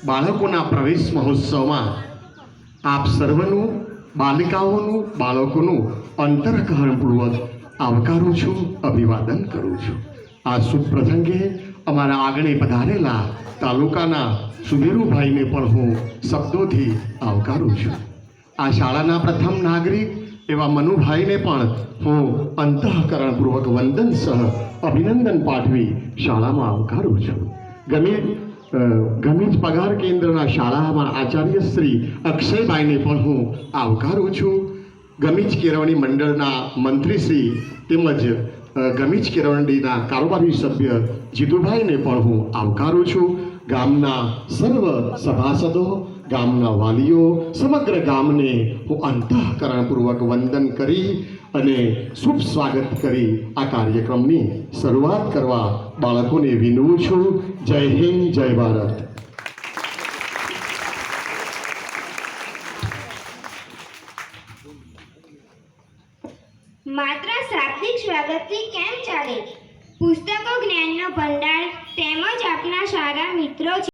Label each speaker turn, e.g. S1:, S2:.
S1: બાળકોના પ્રવેશ મહોત્સવમાં આપ સર્વનું, બાલિકાઓનું, બાળકોનું અંતરકરણપૂર્વક આવકારું છું, અભિવાદન કરું છું। આ શુભ પ્રસંગે અમારા આગળ પધારેલા તાલુકાના સુધીરુભાઈને પણ હું શબ્દોથી આવકારું છું। આ શાળાના પ્રથમ નાગરિક એવા મનુભાઈને પણ હું અંતઃકરણપૂર્વક વંદન સહ અભિનંદન પાઠવી શાળામાં આવકારું છું। ગમીજ પગાર કેન્દ્રના શાળામાં આચાર્ય શ્રી અક્ષયભાઈને પણ હું આવકારું છું। ગમીજ કેળવણી મંડળના મંત્રીશ્રી તેમજ ગમીજ કેળવણીના કારોબારી સભ્ય જીતુભાઈને પણ હું આવકારું છું। ગામના સર્વ સભાસદો, ગામના વાલીઓ, સમગ્ર ગામને હું અંતઃકરણપૂર્વક વંદન કરી અને શુભ સ્વાગત કરી આ કાર્યક્રમની શરૂઆત કરવા બાળકોને વિનવું છું। જય હિન્દ, જય ભારત।
S2: માત્ર શાબ્દિક સ્વાગતથી કેમ ચાલે? પુસ્તકો જ્ઞાનનો ભંડાર તેમજ આપના સારા મિત્રો છે।